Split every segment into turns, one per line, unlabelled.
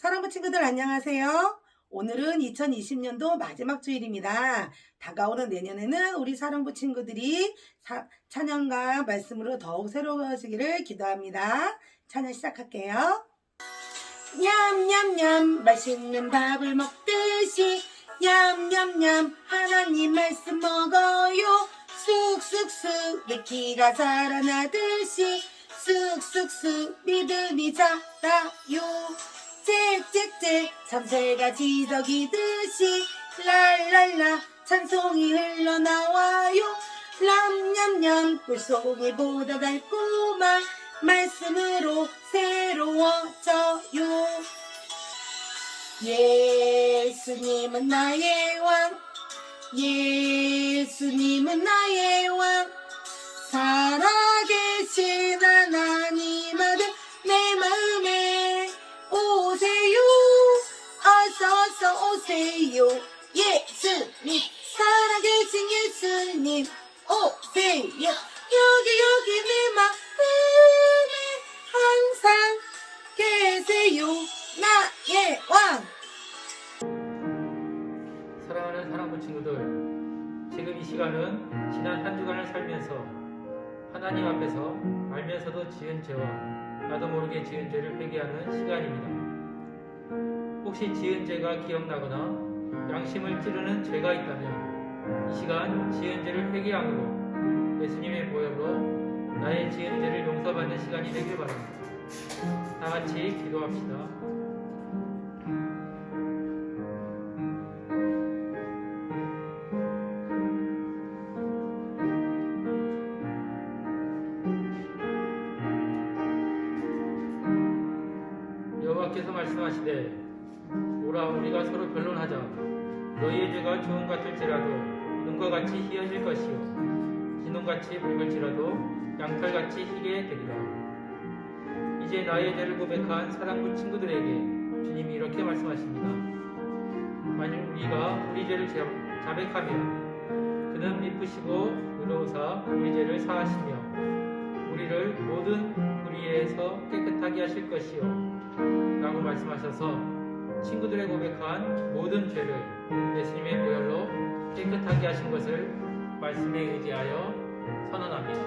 사랑부 친구들 안녕하세요. 오늘은 2020년도 마지막 주일입니다. 다가오는 내년에는 우리 사랑부 친구들이 찬양과 말씀으로 더욱 새로워지기를 기도합니다. 찬양 시작할게요. 냠냠냠 맛있는 밥을 먹듯이 냠냠냠 하나님 말씀 먹어요. 쑥쑥쑥 내 키가 자라나듯이 쑥쑥쑥 믿음이 자라요. 짹짹짹 참새가 지저귀듯이 랄랄라 찬송이 흘러나와요. 람냠냠 꿀송이보다 달콤한 말씀으로 새로워져요. 예수님은 나의 왕, 예수님은 나의 왕, 살아계신 하나님 아들 내 마음에 오세요. 어서 오세요. 예수님 살아계신 예수님 오세요. 여기 내 마음에 항상 계세요. 나의 왕.
사랑하는 사랑부 친구들, 지금 이 시간은 지난 한 주간을 살면서 하나님 앞에서 알면서도 지은 죄와 나도 모르게 지은 죄를 회개하는 시간입니다. 혹시 지은 죄가 기억나거나 양심을 찌르는 죄가 있다면 이 시간 지은 죄를 회개함으로 예수님의 보혈로 나의 지은 죄를 용서받는 시간이 되길 바랍니다. 다 같이 기도합시다. 여호와께서 말씀하시되 오라 우리가 서로 변론하자. 너희의 죄가 주홍 같을지라도 눈과 같이 희어질 것이요 진홍같이 붉을지라도 양털같이 희게 되리라. 이제 나의 죄를 고백한 사랑부 친구들에게 주님이 이렇게 말씀하십니다. 만일 우리가 우리 죄를 자백하면 그는 미쁘시고 의로우사 우리 죄를 사하시며 우리를 모든 불의에서 깨끗하게 하실 것이요 라고 말씀하셔서 친구들의 고백한 모든 죄를 예수님의 보혈로 깨끗하게 하신 것을 말씀에 의지하여 선언합니다.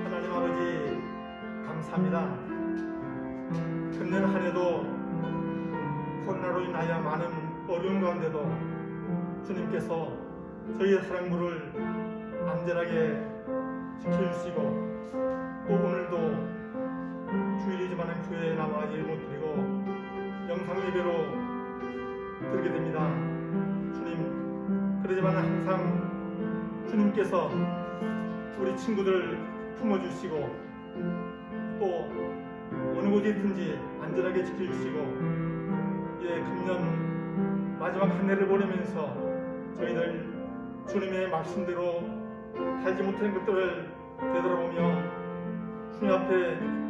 하나님 아버지 감사합니다. 금년 한 해도 코로나로 인하여 많은 어려운 가운데도 주님께서 저희의 사랑부를 안전하게 지켜주시고 또 오늘도 주일이지만 교회에 나와 예물 드리고 영상 예배로 드리게 됩니다. 주님, 그러지만 항상 주님께서 우리 친구들 품어주시고 또 어느 곳에 있든지 안전하게 지켜주시고 금년 마지막 한 해를 보내면서 저희들 주님의 말씀대로 살지 못한 것들을 되돌아보며 주님 앞에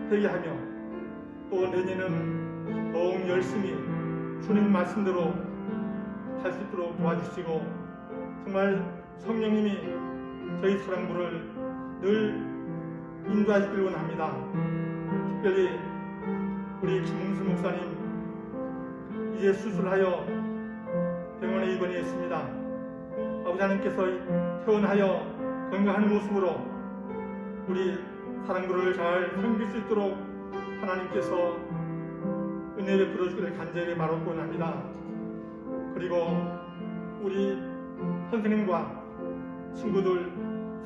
회개하며 또 내년에는 더욱 열심히 주님 말씀대로 살 수 있도록 도와주시고 정말 성령님이 저희 사랑부를 늘 인도하시길 원합니다. 특별히 우리 김문수 목사님 이제 수술하여 병원에 입원했습니다. 아버지 하나님께서 퇴원하여 건강한 모습으로 우리 사랑부를 잘 섬길 수 있도록 하나님께서 은혜 베풀어 주기를 간절히 바라고 합니다. 그리고 우리 선생님과 친구들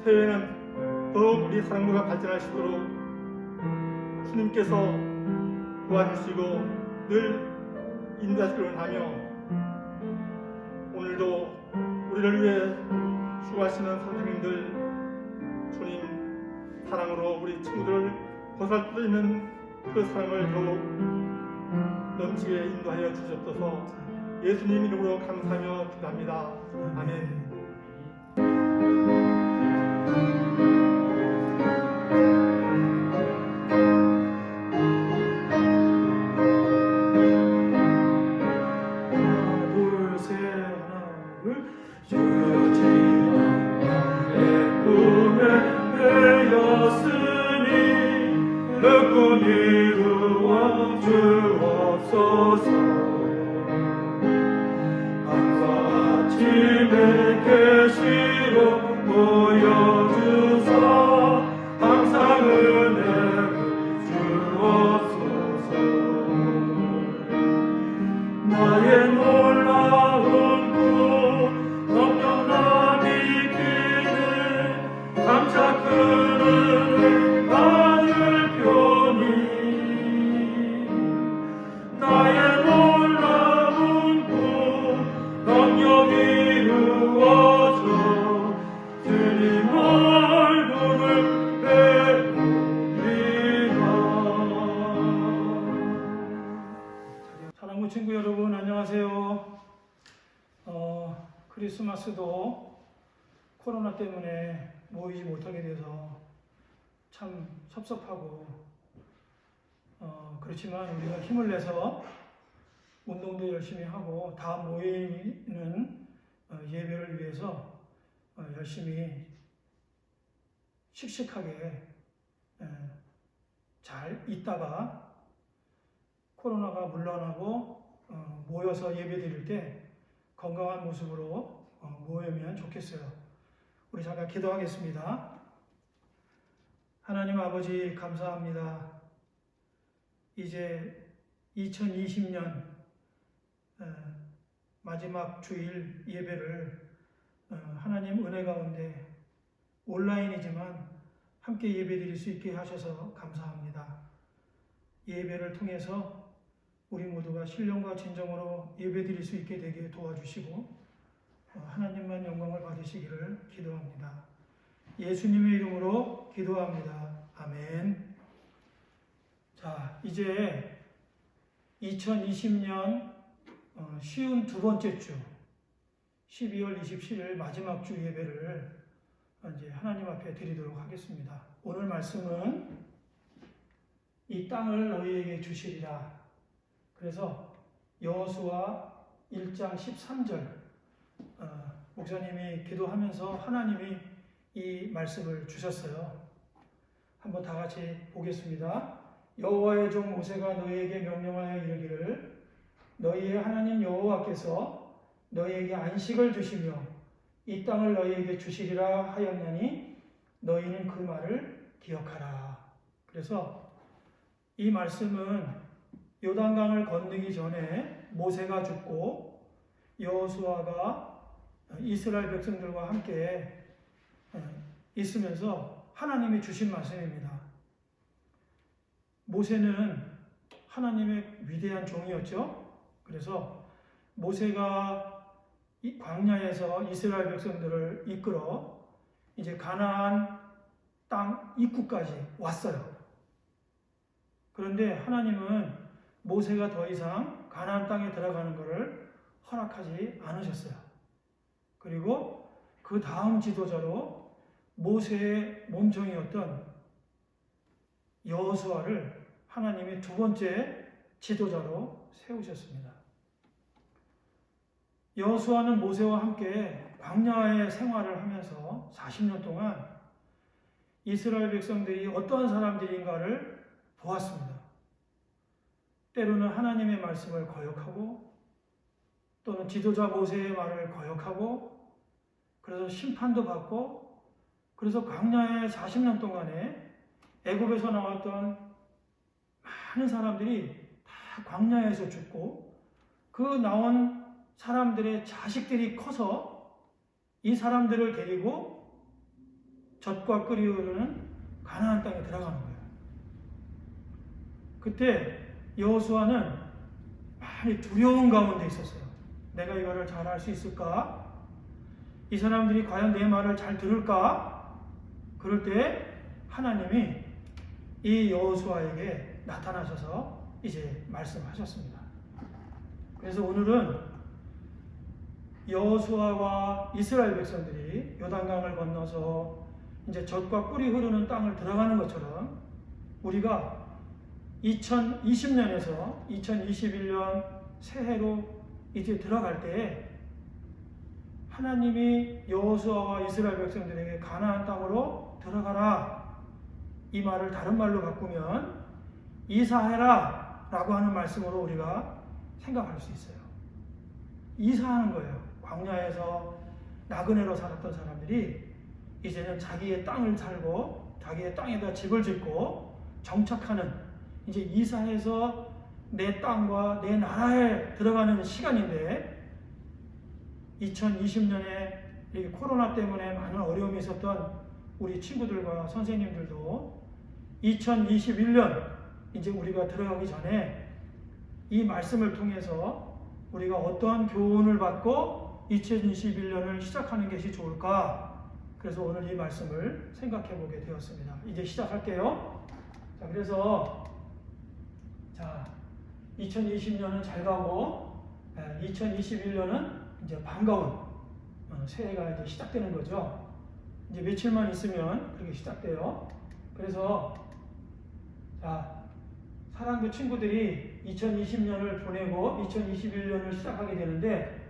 새해에는 더욱 우리 사랑부가 발전할 수 있도록 주님께서 도와주시고 늘 인도하시기를 원하며 오늘도 우리를 위해 수고하시는 선생님들 주님 사랑으로 우리 친구들을 보살펴 있는 그 사랑을 더욱 넘치게 인도하여 주셨소서. 예수님 이름으로 감사하며 기도합니다. 아멘.
꿈에 되었으니
결국 이루어 주옵소서. 밤과 아침에 계시로 보여주사 항상 은혜를 주옵소서. 나의 놀라운 꿈 성령남이 기는 감사 큰 은혜 받을 표니 나의 놀라운 꿈 성령 이루어져 주님 얼굴을 배우리라.
사랑하는 친구 여러분, 안녕하세요. 크리스마스도 코로나 때문에 모이지 못하게 돼서 참 섭섭하고, 그렇지만 우리가 힘을 내서 운동도 열심히 하고 다음 모이는 예배를 위해서 열심히 씩씩하게 잘 있다가 코로나가 물러나고 모여서 예배 드릴 때 건강한 모습으로 모이면 좋겠어요. 우리 잠깐 기도하겠습니다. 하나님 아버지, 감사합니다. 이제 2020년 마지막 주일 예배를 하나님 은혜 가운데 온라인이지만 함께 예배 드릴 수 있게 하셔서 감사합니다. 예배를 통해서 우리 모두가 신령과 진정으로 예배 드릴 수 있게 되게 도와주시고 하나님만 영광을 받으시기를 기도합니다. 예수님의 이름으로 기도합니다. 아멘. 자, 이제 2020년 쉬운 두 번째 주 12월 27일 마지막 주 예배를 이제 하나님 앞에 드리도록 하겠습니다. 오늘 말씀은 이 땅을 너희에게 주시리라. 그래서 여호수아 1장 13절 목사님이 기도하면서 하나님이 이 말씀을 주셨어요. 한번 다 같이 보겠습니다. 여호와의 종 모세가 너희에게 명령하여 이르기를 너희의 하나님 여호와께서 너희에게 안식을 주시며 이 땅을 너희에게 주시리라 하였나니 너희는 그 말을 기억하라. 그래서 이 말씀은 요단강을 건너기 전에 모세가 죽고 여호수아가 이스라엘 백성들과 함께 있으면서 하나님이 주신 말씀입니다. 모세는 하나님의 위대한 종이었죠. 그래서 모세가 이 광야에서 이스라엘 백성들을 이끌어 이제 가나안 땅 입구까지 왔어요. 그런데 하나님은 모세가 더 이상 가나안 땅에 들어가는 것을 허락하지 않으셨어요. 그리고 그 다음 지도자로 모세의 몸종이었던 여호수아를 하나님이 두 번째 지도자로 세우셨습니다. 여호수아는 모세와 함께 광야의 생활을 하면서 40년 동안 이스라엘 백성들이 어떠한 사람들인가를 보았습니다. 때로는 하나님의 말씀을 거역하고 또는 지도자 모세의 말을 거역하고 그래서 심판도 받고 그래서 광야의 40년 동안에 애굽에서 나왔던 많은 사람들이 다 광야에서 죽고 그 나온 사람들의 자식들이 커서 이 사람들을 데리고 젖과 꿀이 흐르는 가나안 땅에 들어가는 거예요. 그때 여호수아는 많이 두려운 가운데 있었어요. 내가 이거를 잘할 수 있을까? 이 사람들이 과연 내 말을 잘 들을까? 그럴 때 하나님이 이 여호수아에게 나타나셔서 이제 말씀하셨습니다. 그래서 오늘은 여호수아와 이스라엘 백성들이 요단강을 건너서 이제 젖과 꿀이 흐르는 땅을 들어가는 것처럼 우리가 2020년에서 2021년 새해로 이제 들어갈 때 하나님이 여호수아와 이스라엘 백성들에게 가나안 땅으로 들어가라 이 말을 다른 말로 바꾸면 이사해라 라고 하는 말씀으로 우리가 생각할 수 있어요. 이사하는 거예요. 광야에서 나그네로 살았던 사람들이 이제는 자기의 땅을 살고 자기의 땅에다 집을 짓고 정착하는, 이제 이사해서 내 땅과 내 나라에 들어가는 시간인데, 2020년에 이렇게 코로나 때문에 많은 어려움이 있었던 우리 친구들과 선생님들도 2021년 이제 우리가 들어가기 전에 이 말씀을 통해서 우리가 어떠한 교훈을 받고 2021년을 시작하는 것이 좋을까? 그래서 오늘 이 말씀을 생각해 보게 되었습니다. 이제 시작할게요. 자, 그래서 2020년은 잘 가고 2021년은 이제 반가운 새해가 이제 시작되는 거죠. 이제 며칠만 있으면 그렇게 시작돼요. 그래서 사랑부 친구들이 2020년을 보내고 2021년을 시작하게 되는데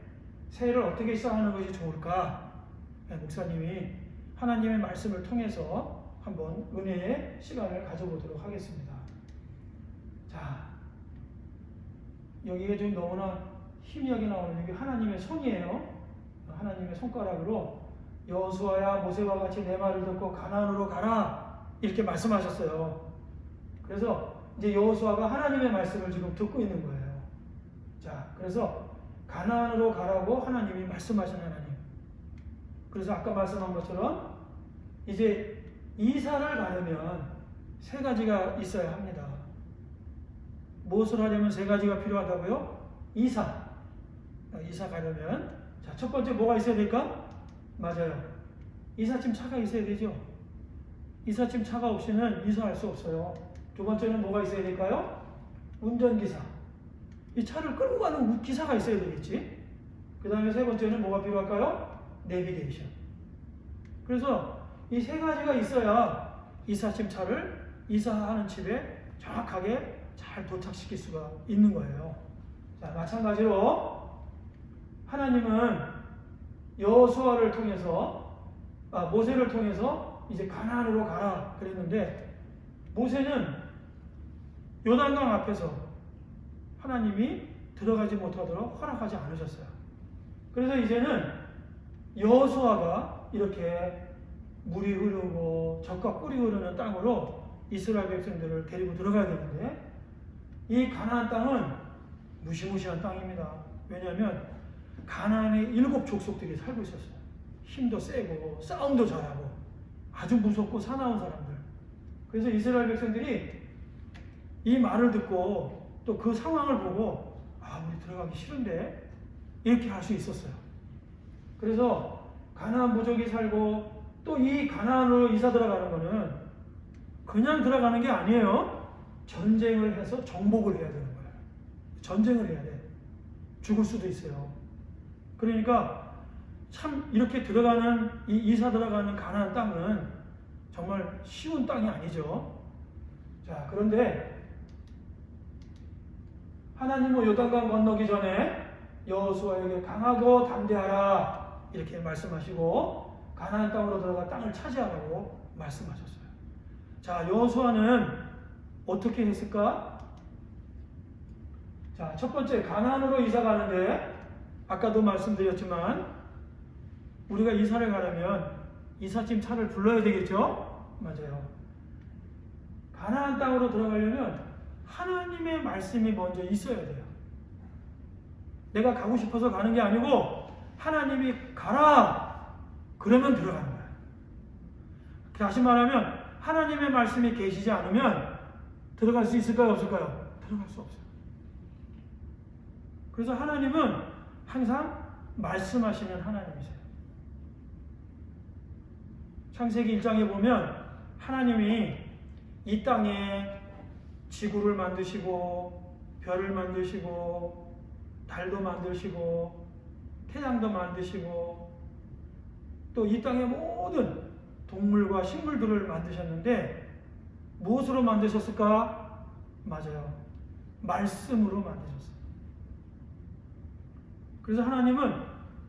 새해를 어떻게 시작하는 것이 좋을까? 목사님이 하나님의 말씀을 통해서 한번 은혜의 시간을 가져보도록 하겠습니다. 자, 여기에 좀 너무나 희미하게 나오는 게 하나님의 손이에요. 하나님의 손가락으로 여호수아야 모세와 같이 내 말을 듣고 가나안으로 가라 이렇게 말씀하셨어요. 그래서 이제 여호수아가 하나님의 말씀을 지금 듣고 있는 거예요. 자, 그래서 가나안으로 가라고 하나님이 말씀하신 하나님. 그래서 아까 말씀한 것처럼 이제 이사를 가려면 세 가지가 있어야 합니다. 무엇을 하려면 세 가지가 필요하다고요? 이사 가려면 첫 번째 뭐가 있어야 될까? 맞아요. 이삿짐 차가 있어야 되죠. 이삿짐 차가 없이는 이사할 수 없어요. 두 번째는 뭐가 있어야 될까요? 운전기사. 이 차를 끌고 가는 기사가 있어야 되겠지. 그 다음에 세 번째는 뭐가 필요할까요? 내비게이션. 그래서 이 세 가지가 있어야 이삿짐 차를 이사하는 집에 정확하게 잘 도착시킬 수가 있는 거예요. 자, 마찬가지로 하나님은 여호수아를 통해서 모세를 통해서 이제 가나안으로 가라 그랬는데, 모세는 요단강 앞에서 하나님이 들어가지 못하도록 허락하지 않으셨어요. 그래서 이제는 여호수아가 이렇게 물이 흐르고 젖과 꿀이 흐르는 땅으로 이스라엘 백성들을 데리고 들어가야 되는데, 이 가나안 땅은 무시무시한 땅입니다. 왜냐하면 가나안의 7 족속들이 살고 있었어요. 힘도 세고 싸움도 잘하고 아주 무섭고 사나운 사람들. 그래서 이스라엘 백성들이 이 말을 듣고 또 그 상황을 보고 우리 들어가기 싫은데 이렇게 할 수 있었어요. 그래서 가나안 부족이 살고 또 이 가나안으로 이사 들어가는 거는 그냥 들어가는 게 아니에요. 전쟁을 해서 정복을 해야 되는 거예요. 전쟁을 해야 돼. 죽을 수도 있어요. 그러니까 참 이렇게 들어가는 이 이사 들어가는 가나안 땅은 정말 쉬운 땅이 아니죠. 자, 그런데 하나님은 요단강 건너기 전에 여호수아에게 강하고 담대하라 이렇게 말씀하시고 가나안 땅으로 들어가 땅을 차지하라고 말씀하셨어요. 자, 여호수아는 어떻게 했을까? 자, 첫 번째 가나안으로 이사 가는데 아까도 말씀드렸지만 우리가 이사를 가려면 이삿짐 차를 불러야 되겠죠? 맞아요. 가나안 땅으로 들어가려면 하나님의 말씀이 먼저 있어야 돼요. 내가 가고 싶어서 가는 게 아니고 하나님이 가라 그러면 들어가는 거예요. 다시 말하면 하나님의 말씀이 계시지 않으면 들어갈 수 있을까요? 없을까요? 들어갈 수 없어요. 그래서 하나님은 항상 말씀하시는 하나님이세요. 창세기 1장에 보면 하나님이 이 땅에 지구를 만드시고 별을 만드시고 달도 만드시고 태양도 만드시고 또 이 땅의 모든 동물과 식물들을 만드셨는데 무엇으로 만드셨을까? 맞아요. 말씀으로 만드셨어요. 그래서 하나님은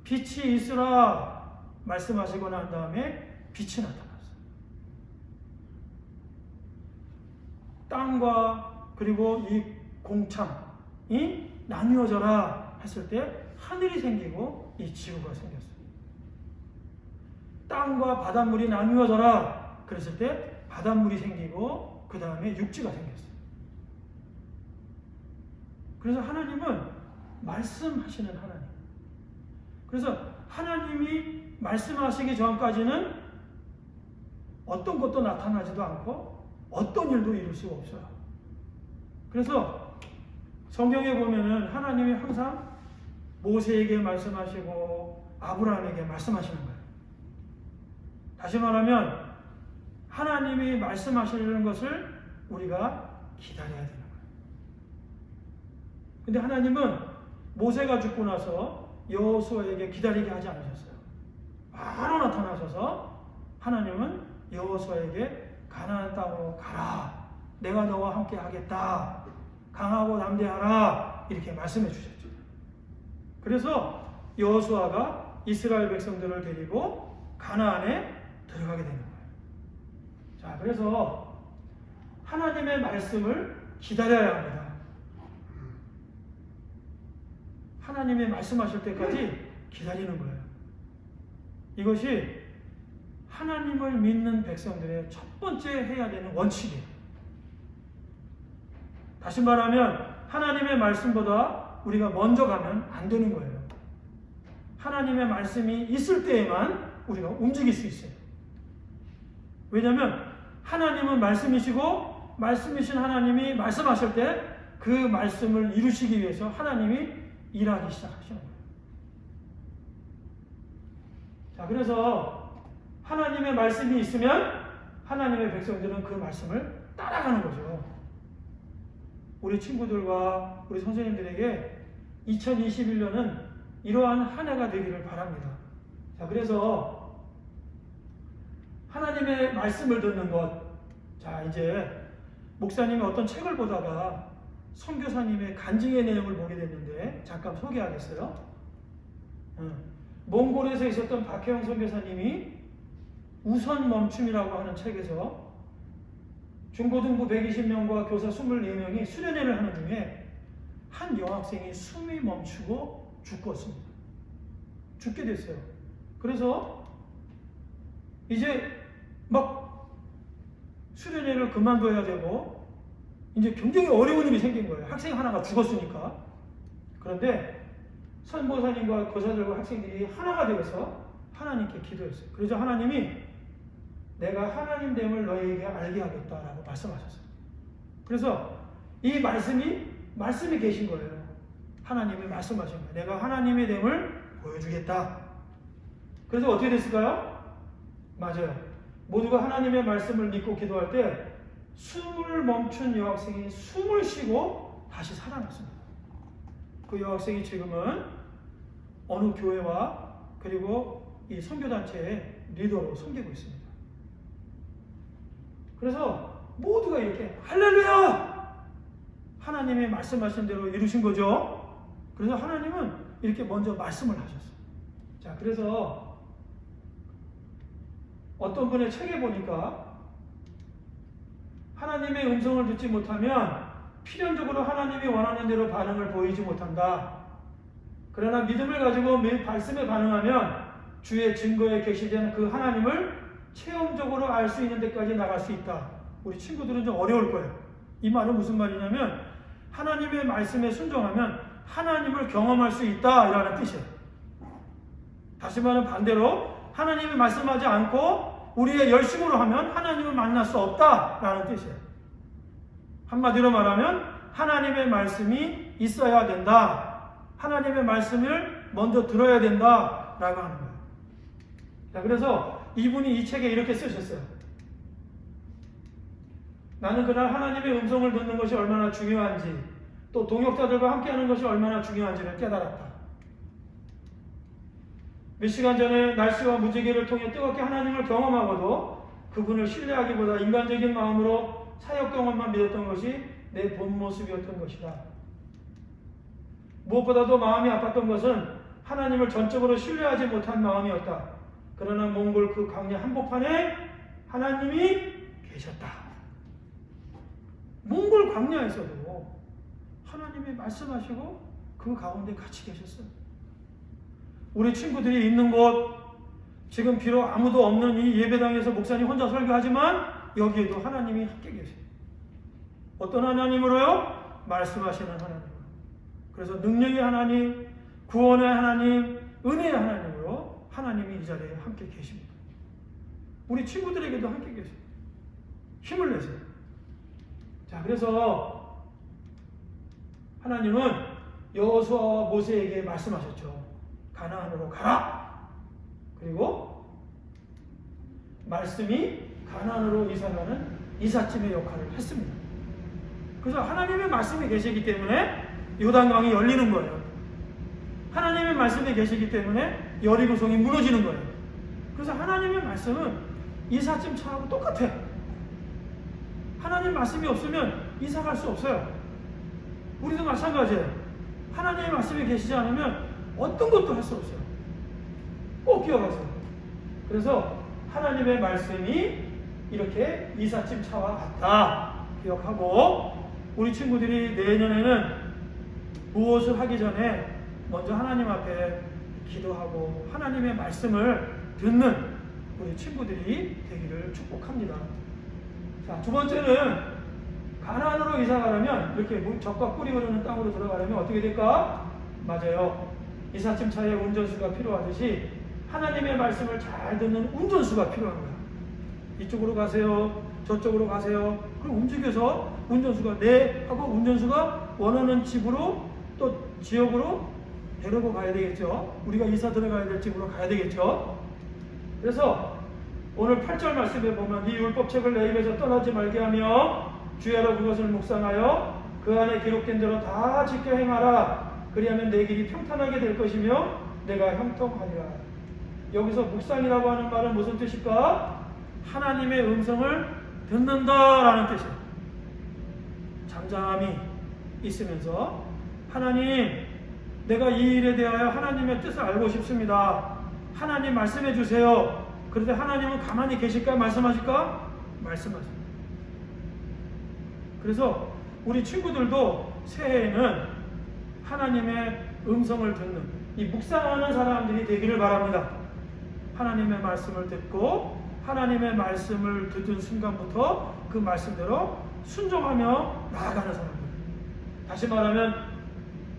빛이 있으라 말씀하시고 난 다음에 빛이 나타났어요. 땅과 그리고 이 공창이 나뉘어져라 했을 때 하늘이 생기고 이 지구가 생겼어요. 땅과 바닷물이 나뉘어져라 그랬을 때 바닷물이 생기고 그 다음에 육지가 생겼어요. 그래서 하나님은 말씀하시는 하나님. 그래서 하나님이 말씀하시기 전까지는 어떤 것도 나타나지도 않고 어떤 일도 이룰 수가 없어요. 그래서 성경에 보면은 하나님이 항상 모세에게 말씀하시고 아브라함에게 말씀하시는 거예요. 다시 말하면 하나님이 말씀하시는 것을 우리가 기다려야 되는 거예요. 근데 하나님은 모세가 죽고 나서 여호수아에게 기다리게 하지 않으셨어요. 바로 나타나셔서 하나님은 여호수아에게 가나안 땅으로 가라. 내가 너와 함께 하겠다. 강하고 담대하라. 이렇게 말씀해 주셨죠. 그래서 여호수아가 이스라엘 백성들을 데리고 가나안에 들어가게 되는 거예요. 자, 그래서 하나님의 말씀을 기다려야 합니다. 하나님이 말씀하실 때까지 기다리는 거예요. 이것이 하나님을 믿는 백성들의 첫 번째 해야 되는 원칙이에요. 다시 말하면 하나님의 말씀보다 우리가 먼저 가면 안 되는 거예요. 하나님의 말씀이 있을 때에만 우리가 움직일 수 있어요. 왜냐하면 하나님은 말씀이시고 말씀이신 하나님이 말씀하실 때 그 말씀을 이루시기 위해서 하나님이 일하기 시작하시는 거예요. 자, 그래서 하나님의 말씀이 있으면 하나님의 백성들은 그 말씀을 따라가는 거죠. 우리 친구들과 우리 선생님들에게 2021년은 이러한 한 해가 되기를 바랍니다. 자, 그래서 하나님의 말씀을 듣는 것. 자, 이제 목사님이 어떤 책을 보다가 선교사님의 간증의 내용을 보게 됐는데 잠깐 소개하겠어요. 몽골에서 있었던 박혜영 선교사님이 우선 멈춤이라고 하는 책에서 중고등부 120명과 교사 24명이 수련회를 하는 중에 한 여학생이 숨이 멈추고 죽었습니다. 죽게 됐어요. 그래서 이제 막 수련회를 그만둬야 되고 이제 굉장히 어려운 일이 생긴 거예요. 학생 하나가 죽었으니까. 그런데 선보사님과 교사들과 학생들이 하나가 되어서 하나님께 기도했어요. 그래서 하나님이 내가 하나님 됨을 너희에게 알게 하겠다라고 말씀하셨어요. 그래서 이 말씀이 계신 거예요. 하나님이 말씀하신 거예요. 내가 하나님의 됨을 보여주겠다. 그래서 어떻게 됐을까요? 맞아요. 모두가 하나님의 말씀을 믿고 기도할 때 숨을 멈춘 여학생이 숨을 쉬고 다시 살아났습니다. 그 여학생이 지금은 어느 교회와 그리고 이 선교단체의 리더로 섬기고 있습니다. 그래서 모두가 이렇게 할렐루야! 하나님이 말씀하신 대로 이루신 거죠. 그래서 하나님은 이렇게 먼저 말씀을 하셨어요. 자, 그래서 어떤 분의 책에 보니까 하나님의 음성을 듣지 못하면 필연적으로 하나님이 원하는 대로 반응을 보이지 못한다. 그러나 믿음을 가지고 말씀에 반응하면 주의 증거에 계시된 그 하나님을 체험적으로 알 수 있는 데까지 나갈 수 있다. 우리 친구들은 좀 어려울 거예요. 이 말은 무슨 말이냐면 하나님의 말씀에 순종하면 하나님을 경험할 수 있다 이라는 뜻이에요. 다시 말하면 반대로 하나님이 말씀하지 않고 우리의 열심으로 하면 하나님을 만날 수 없다라는 뜻이에요. 한마디로 말하면 하나님의 말씀이 있어야 된다. 하나님의 말씀을 먼저 들어야 된다라고 하는 거예요. 자, 그래서 이분이 이 책에 이렇게 쓰셨어요. 나는 그날 하나님의 음성을 듣는 것이 얼마나 중요한지, 또 동역자들과 함께하는 것이 얼마나 중요한지를 깨달았다. 몇 시간 전에 날씨와 무지개를 통해 뜨겁게 하나님을 경험하고도 그분을 신뢰하기보다 인간적인 마음으로 사역 경험만 믿었던 것이 내 본 모습이었던 것이다. 무엇보다도 마음이 아팠던 것은 하나님을 전적으로 신뢰하지 못한 마음이었다. 그러나 몽골 그 광야 한복판에 하나님이 계셨다. 몽골 광야에서도 하나님이 말씀하시고 그 가운데 같이 계셨어요. 우리 친구들이 있는 곳, 지금 비록 아무도 없는 이 예배당에서 목사님 혼자 설교하지만 여기에도 하나님이 함께 계세요. 어떤 하나님으로요? 말씀하시는 하나님으로. 그래서 능력의 하나님, 구원의 하나님, 은혜의 하나님으로 하나님이 이 자리에 함께 계십니다. 우리 친구들에게도 함께 계세요. 힘을 내세요. 자, 그래서 하나님은 여호수아와 모세에게 말씀하셨죠. 가나안으로 가라. 그리고 말씀이 가나안으로 이사가는 이삿짐의 역할을 했습니다. 그래서 하나님의 말씀이 계시기 때문에 요단강이 열리는 거예요. 하나님의 말씀이 계시기 때문에 여리고성이 무너지는 거예요. 그래서 하나님의 말씀은 이삿짐 차하고 똑같아. 하나님 말씀이 없으면 이사 갈 수 없어요. 우리도 마찬가지예요. 하나님의 말씀이 계시지 않으면 어떤 것도 할 수 없어요. 꼭 기억하세요. 그래서 하나님의 말씀이 이렇게 이삿짐 차와 같다 기억하고, 우리 친구들이 내년에는 무엇을 하기 전에 먼저 하나님 앞에 기도하고 하나님의 말씀을 듣는 우리 친구들이 되기를 축복합니다. 자, 두 번째는 가나안으로 이사 가려면, 이렇게 적과 꿀이 흐르는 땅으로 들어가려면 어떻게 될까? 맞아요. 이삿짐 차에 운전수가 필요하듯이 하나님의 말씀을 잘 듣는 운전수가 필요한 거야. 이쪽으로 가세요, 저쪽으로 가세요. 그럼 움직여서 운전수가 네 하고 운전수가 원하는 집으로 또 지역으로 데리고 가야 되겠죠. 우리가 이사 들어가야 될 집으로 가야 되겠죠. 그래서 오늘 8절 말씀에 보면 이 율법책을 내 입에서 떠나지 말게 하며 주야로 그것을 묵상하여 그 안에 기록된 대로 다 지켜 행하라. 그리하면 내 길이 평탄하게 될 것이며 내가 형통하리라. 여기서 묵상이라고 하는 말은 무슨 뜻일까? 하나님의 음성을 듣는다라는 뜻이에요. 잠잠히 있으면서 하나님, 내가 이 일에 대하여 하나님의 뜻을 알고 싶습니다. 하나님 말씀해 주세요. 그런데 하나님은 가만히 계실까? 말씀하실까? 말씀하십니다. 그래서 우리 친구들도 새해에는 하나님의 음성을 듣는 이 묵상하는 사람들이 되기를 바랍니다. 하나님의 말씀을 듣고 하나님의 말씀을 듣은 순간부터 그 말씀대로 순종하며 나아가는 사람들. 다시 말하면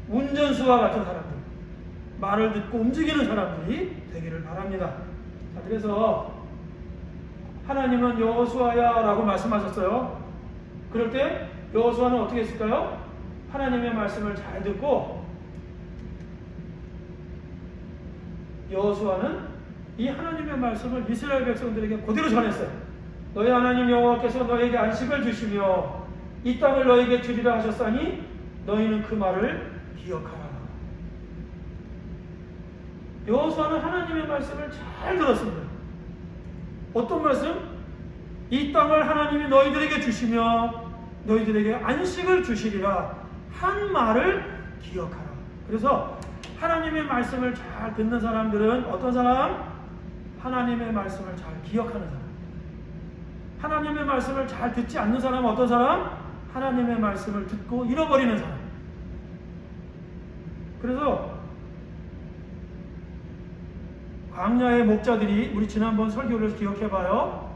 운전수와 같은 사람들, 말을 듣고 움직이는 사람들이 되기를 바랍니다. 자, 그래서 하나님은 여호수아야 라고 말씀하셨어요. 그럴 때 여호수아는 어떻게 했을까요? 하나님의 말씀을 잘 듣고, 여호수아는 이 하나님의 말씀을 이스라엘 백성들에게 그대로 전했어요. 너희 하나님 여호와께서 너에게 안식을 주시며 이 땅을 너에게 주리라 하셨사니 너희는 그 말을 기억하라. 여호수아는 하나님의 말씀을 잘 들었습니다. 어떤 말씀? 이 땅을 하나님이 너희들에게 주시며 너희들에게 안식을 주시리라 한 말을 기억하라. 그래서 하나님의 말씀을 잘 듣는 사람들은 어떤 사람? 하나님의 말씀을 잘 기억하는 사람. 하나님의 말씀을 잘 듣지 않는 사람은 어떤 사람? 하나님의 말씀을 듣고 잃어버리는 사람. 그래서 광야의 목자들이, 우리 지난번 설교를 기억해봐요.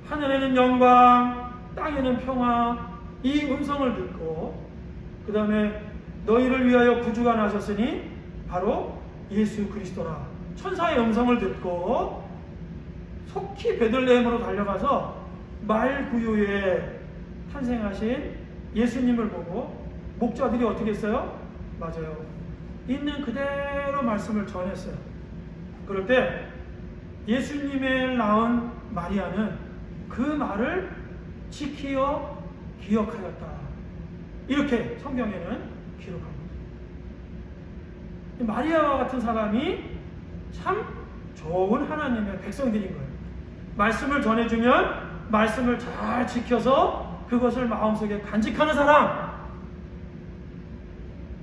하늘에는 영광, 땅에는 평화, 이 음성을 듣고 그 다음에 너희를 위하여 구주가 나셨으니 바로 예수 그리스도라. 천사의 음성을 듣고 속히 베들레헴으로 달려가서 말구유에 탄생하신 예수님을 보고 목자들이 어떻게 했어요? 맞아요. 있는 그대로 말씀을 전했어요. 그럴 때 예수님을 낳은 마리아는 그 말을 지키어 기억하였다. 이렇게 성경에는 기록합니다. 마리아와 같은 사람이 참 좋은 하나님의 백성들인 거예요. 말씀을 전해주면 말씀을 잘 지켜서 그것을 마음속에 간직하는 사람.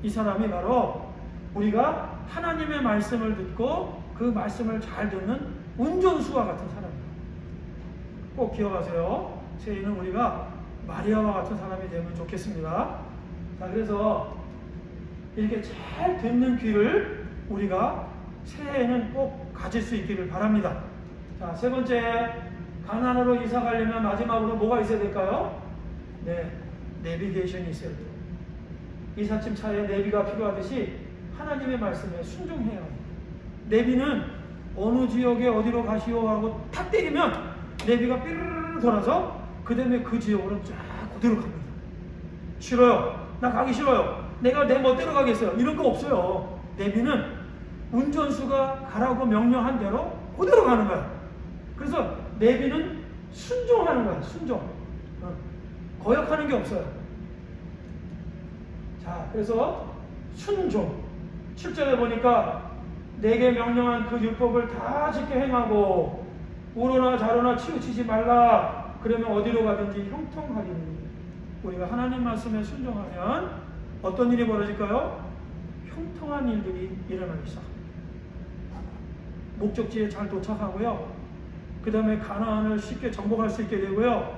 이 사람이 바로 우리가 하나님의 말씀을 듣고 그 말씀을 잘 듣는 운전수와 같은 사람입니다. 꼭 기억하세요. 새해에는 우리가 마리아와 같은 사람이 되면 좋겠습니다. 자, 그래서 이렇게 잘 듣는 귀를 우리가 새해에는 꼭 가질 수 있기를 바랍니다. 자, 세 번째, 가나안으로 이사 가려면 마지막으로 뭐가 있어야 될까요? 네, 내비게이션이 있어야 돼요. 이삿짐 차에 내비가 필요하듯이 하나님의 말씀에 순종해야 합니다. 내비는 어느 지역에 어디로 가시오 하고 탁 때리면 내비가 삐르르 돌아서 그 다음에 그 지역으로 쫙 그대로 갑니다. 싫어요. 나 가기 싫어요. 내가 내 멋대로 가겠어요. 이런 거 없어요. 내비는 운전수가 가라고 명령한 대로 그대로 가는 거야. 그래서 내비는 순종하는 거야. 순종. 거역하는 게 없어요. 자, 그래서 순종. 7절에 보니까 내게 명령한 그 율법을 다 지켜 행하고 우로나 자로나 치우치지 말라. 그러면 어디로 가든지 형통하리니. 우리가 하나님 말씀에 순종하면 어떤 일이 벌어질까요? 형통한 일들이 일어나기 시작합니다. 목적지에 잘 도착하고요. 그 다음에 가나안을 쉽게 정복할 수 있게 되고요.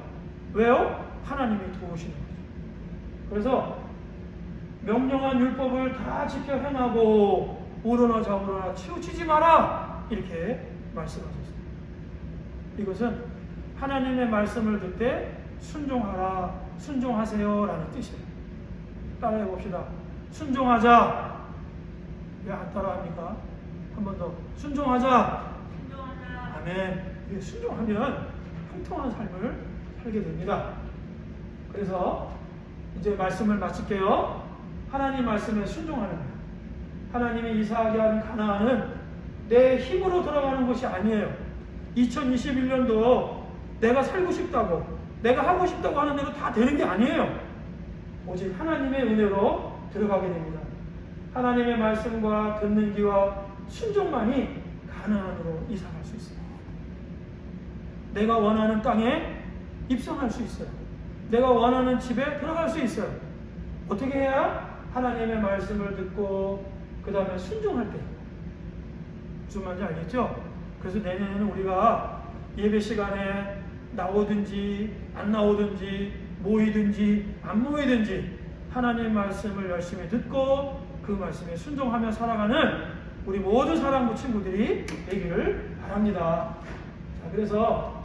왜요? 하나님이 도우시는 거죠. 그래서 명령한 율법을 다 지켜 행하고 우로나 좌우로나 치우치지 마라. 이렇게 말씀하셨습니다. 이것은 하나님의 말씀을 듣되 순종하라, 순종하세요 라는 뜻이에요. 따라해 봅시다. 순종하자. 왜 안 따라합니까? 한 번 더. 순종하자. 아멘. 순종하면 형통한 삶을 살게 됩니다. 그래서 이제 말씀을 마칠게요. 하나님 말씀에 순종하는 거예요. 하나님이 이사하게 하는 가나안은 내 힘으로 들어가는 것이 아니에요. 2021년도 내가 살고 싶다고, 내가 하고 싶다고 하는 대로 다 되는 게 아니에요. 오직 하나님의 은혜로 들어가게 됩니다. 하나님의 말씀과 듣는 귀와 순종만이 가나안으로 이사갈 수 있어요. 내가 원하는 땅에 입성할 수 있어요. 내가 원하는 집에 들어갈 수 있어요. 어떻게 해야? 하나님의 말씀을 듣고 그 다음에 순종할 때. 무슨 말인지 알겠죠? 그래서 내년에는 우리가 예배 시간에 나오든지 안 나오든지 모이든지 안 모이든지 하나님 말씀을 열심히 듣고 그 말씀에 순종하며 살아가는 우리 모든 사랑부 친구들이 되기를 바랍니다. 자, 그래서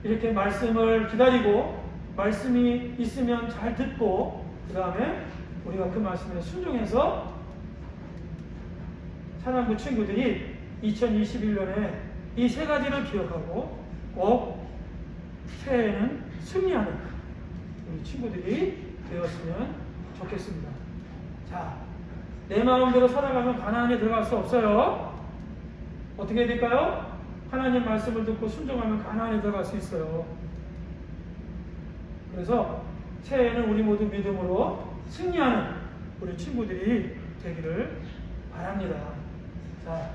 이렇게 말씀을 기다리고 말씀이 있으면 잘 듣고 그 다음에 우리가 그 말씀에 순종해서 사랑부 친구들이 2021년에 이 세 가지를 기억하고 꼭 새해에는 승리하는 우리 친구들이 되었으면 좋겠습니다. 자, 내 마음대로 살아가면 가나안에 들어갈 수 없어요. 어떻게 될까요? 하나님 말씀을 듣고 순종하면 가나안에 들어갈 수 있어요. 그래서 새해에는 우리 모두 믿음으로 승리하는 우리 친구들이 되기를 바랍니다. 자,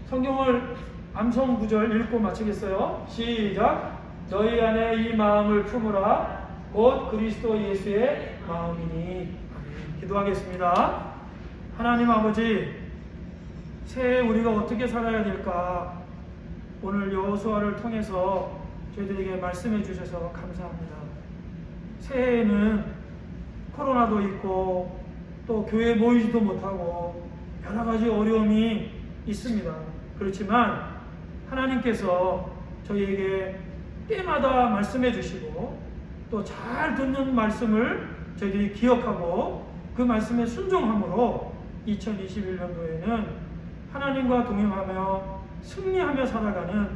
성경을 암송 구절 읽고 마치겠어요. 시작. 너희 안에 이 마음을 품으라. 곧 그리스도 예수의 마음이니. 아멘. 기도하겠습니다. 하나님 아버지, 새해 우리가 어떻게 살아야 될까? 오늘 여호수아를 통해서 저희들에게 말씀해 주셔서 감사합니다. 새해에는 코로나도 있고 또 교회 모이지도 못하고 여러 가지 어려움이 있습니다. 그렇지만 하나님께서 저희에게 때마다 말씀해 주시고 또 잘 듣는 말씀을 저희들이 기억하고 그 말씀에 순종함으로 2021년도에는 하나님과 동행하며 승리하며 살아가는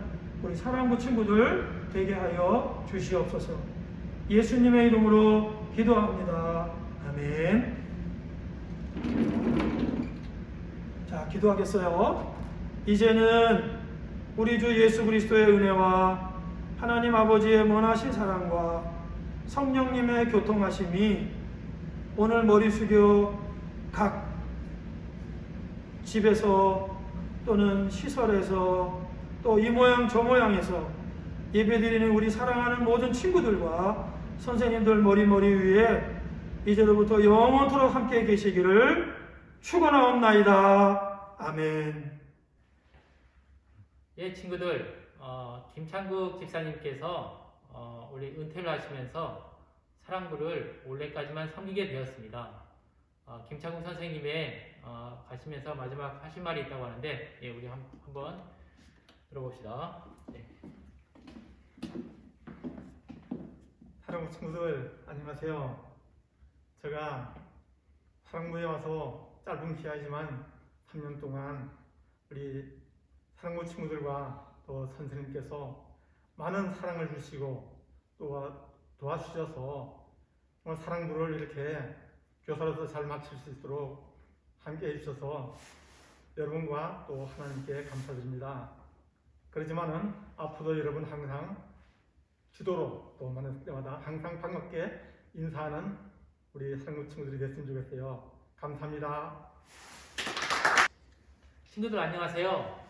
우리 사랑부 친구들 되게 하여 주시옵소서. 예수님의 이름으로 기도합니다. 아멘. 자, 기도하겠어요. 이제는 우리 주 예수 그리스도의 은혜와 하나님 아버지의 원하신 사랑과 성령님의 교통하심이 오늘 머리 숙여 각 집에서 또는 시설에서 또 이 모양 저 모양에서 예배드리는 우리 사랑하는 모든 친구들과 선생님들 머리 위에 이제로부터 영원토록 함께 계시기를 축원하옵나이다. 아멘.
예, 친구들, 김창국 집사님께서 우리 은퇴를 하시면서 사랑부를 올해까지만 섬기게 되었습니다. 김창국 선생님의 가시면서 마지막 하신 말이 있다고 하는데, 예, 우리 한번 들어봅시다. 네.
사랑부 친구들 안녕하세요. 제가 사랑부에 와서 짧은 기간이지만 3년 동안 우리 사랑부 친구들과 또 선생님께서 많은 사랑을 주시고 또 도와주셔서 정말 사랑부를 이렇게 교사로서 잘 마칠 수 있도록 함께 해주셔서 여러분과 또 하나님께 감사드립니다. 그렇지만은 앞으로도 여러분 항상 기도로 또 만날 때마다 항상 반갑게 인사하는 우리 사랑부 친구들이 됐으면 좋겠어요. 감사합니다.
친구들 안녕하세요.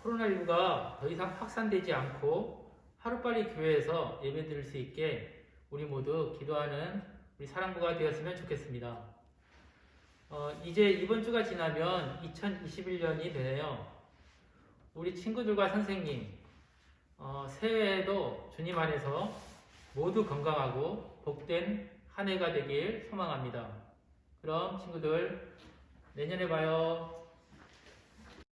코로나19가 더 이상 확산되지 않고 하루빨리 교회에서 예배 드릴 수 있게 우리 모두 기도하는 우리 사랑부가 되었으면 좋겠습니다. 이제 이번 주가 지나면 2021년이 되네요. 우리 친구들과 선생님, 새해에도 주님 안에서 모두 건강하고 복된 한 해가 되길 소망합니다. 그럼 친구들 내년에 봐요.